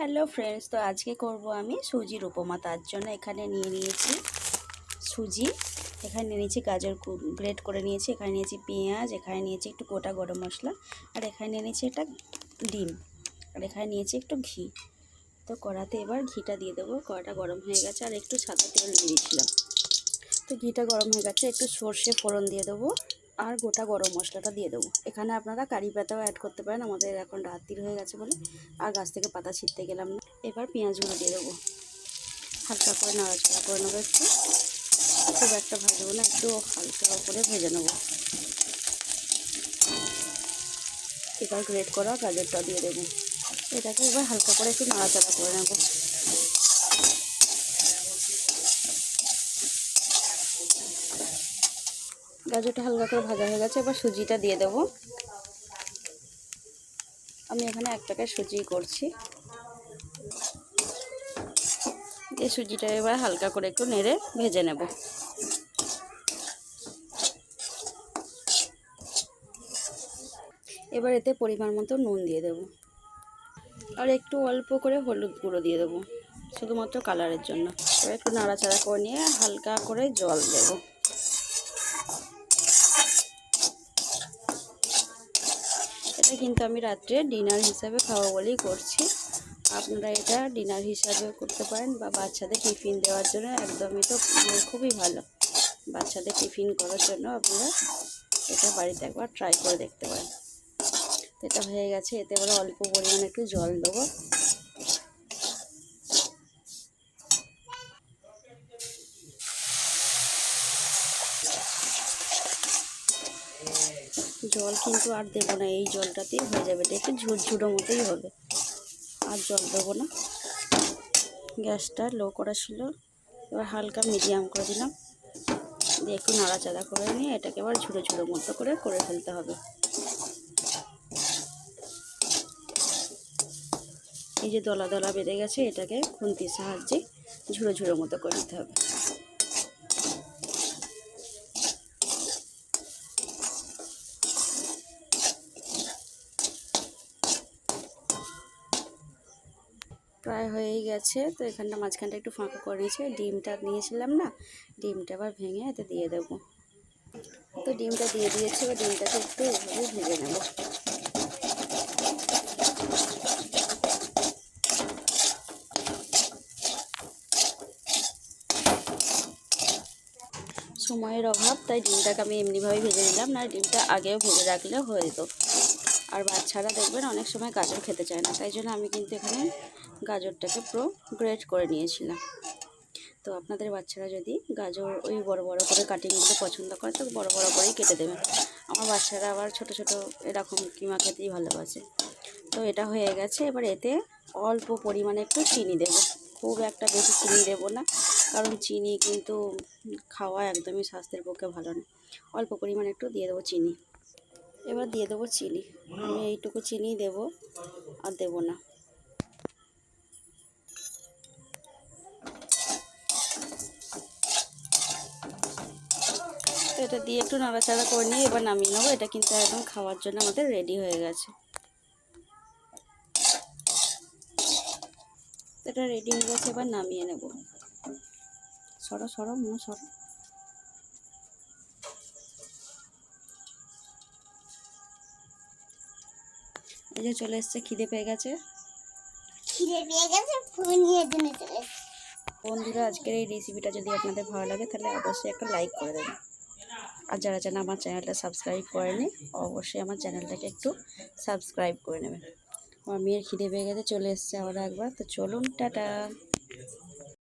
Hello friends, তো আজকে করব আমি সুজির উপমা। তার জন্য এখানে নিয়ে নিয়েছি সুজি, এখানে নিয়ে নিয়েছি গাজর গ্রেট করে নিয়েছি, এখানে নিয়েছি পেঁয়াজ, এখানে নিয়েছি একটু গোটা গরম মশলা, আর এখানে নিয়ে নিয়েছি একটা ডিম, আর এখানে নিয়েছি একটু ঘি। তো কড়াতে এবার ঘিটা দিয়ে দেবো। কড়াটা গরম হয়ে গেছে, আর একটু সাদা তেল দিয়ে দিয়েছিলাম। তো ঘিটা গরম হয়ে গেছে, একটু সর্ষে ফোড়ন দিয়ে দেবো, আর গোটা গরম মশলাটা দিয়ে দেবো। এখানে আপনারা কারি পাতাও অ্যাড করতে পারেন, আমাদের এখন রাত্রি হয়ে গেছে বলে আর গাছ থেকে পাতা ছিঁড়তে গেলাম না। এবার পেঁয়াজগুলো দিয়ে দেবো, হালকা করে নাড়াচাড়া করে নেবো। একটু খুব একটা ভাজবো না, একটু হালকা করে ভেজে নেবো। এবার গ্রেট করা গাজরটা দিয়ে দেবো, এটাকে এবার হালকা করে একটু নাড়াচাড়া করে নেবো। গাজরটা হালকা করে ভাজা হয়ে গেছে, এবার সুজিটা দিয়ে দেবো। আমি এখানে 1 প্যাকেট সুজি করছি। এই সুজিটা এবার হালকা করে একটু নেড়ে ভেজে নেব। এবার এতে পরিমাণ মতো নুন দিয়ে দেব, আর একটু অল্প করে হলুদ গুঁড়ো দিয়ে দেবো, শুধুমাত্র কালারের জন্য। এবার একটু নাড়াচাড়া করে নিয়ে হালকা করে জল দেব। এটা কিন্তু আমি রাত্রে ডিনার হিসাবে খাওয়া বলেই করছি। আপনারা এটা ডিনার হিসাবে করতে পারেন, বা বাচ্চাদের টিফিন দেওয়ার জন্য একদমই তো খুবই ভালো। বাচ্চাদের টিফিন করার জন্য আপনারা এটা বাড়িতে একবার ট্রাই করে দেখতে পারেন। এটা হয়ে গেছে, এতে এবার অল্প পরিমাণে একটু জল দেবো। জল কিন্তু আর দেবো না, এই জলটাতেই হয়ে যাবে। এটা একটু ঝুরঝুরো মতোই হবে, আর জল দেবো না। গ্যাসটা লো করা ছিল, এবার হালকা মিডিয়াম করে দিলাম, দিয়ে একটু নাড়াচাড়া করে নিয়ে এটাকে এবার ঝুড়ো ঝুড়ো মতো করে ফেলতে হবে। এই যে দলা দলা বেঁধে গেছে, এটাকে খুন্তির সাহায্যে ঝুড়ো ঝুড়ো মতো করে নিতে হবে। প্রায় হয়েই গেছে। তো এখানটা মাঝখানটা একটু ফাঁকা করে নিয়েছি, ডিমটা নিয়েছিলাম না, ডিমটা আবার ভেঙে এতে দিয়ে দেবো। তো ডিমটা দিয়ে দিয়েছি, এবার ডিমটাকে একটু এভাবে ভেজে নেব। সময়ের অভাব, তাই ডিমটাকে আমি এমনিভাবেই ভেজে নিলাম, না ডিমটা আগেও ভেজে রাখলে হয়ে যেত। আর বাচ্চারা দেখবেন অনেক সময় গাজর খেতে চায় না, তাই জন্য আমি কিন্তু এখানে গাজরটাকে পুরো গ্রেট করে নিয়েছিলাম। তো আপনাদের বাচ্চারা যদি গাজর ওই বড় বড় করে কাটিংগুলো পছন্দ করে, তো বড় বড় করেই কেটে দেবেন। আমার বাচ্চারা আবার ছোট ছোট এরকম কিমা খেতেই ভালোবাসে। তো এটা হয়ে গেছে, এবার এতে অল্প পরিমাণে একটু চিনি দেব, খুব একটা বেশি চিনি দেবো না, কারণ চিনি কিন্তু খাওয়া একদমই স্বাস্থ্যের পক্ষে ভালো না। অল্প পরিমাণে একটু দিয়ে দেবো চিনি। এবার দিয়ে দেবো চিনি, আমি এইটুকু চিনি দেবো, আর দেবো না। তো এটা দিয়ে একটু নাড়াচাড়া করে নিয়ে এবার নামিয়ে নেবো। এটা কিন্তু একদম খাওয়ার জন্য আমাদের রেডি হয়ে গেছে। এটা রেডি হয়ে গেছে, এবার নামিয়ে নেব। সরো সরো মুখ সরো। এই যে চলে এসছে, খিদে পেয়ে গেছে। বন্ধুরা, আজকের এই রেসিপিটা যদি আপনাদের ভালো লাগে তাহলে অবশ্যই একটা লাইক করে দেবেন, আর যারা যারা আমার চ্যানেলটা সাবস্ক্রাইব করেনি অবশ্যই আমার চ্যানেলটাকে একটু সাবস্ক্রাইব করে নেবেন। আমার মেয়ের খিদে পেয়ে গেছে, চলে এসছে আবার একবার। তো চলুন, টাটা।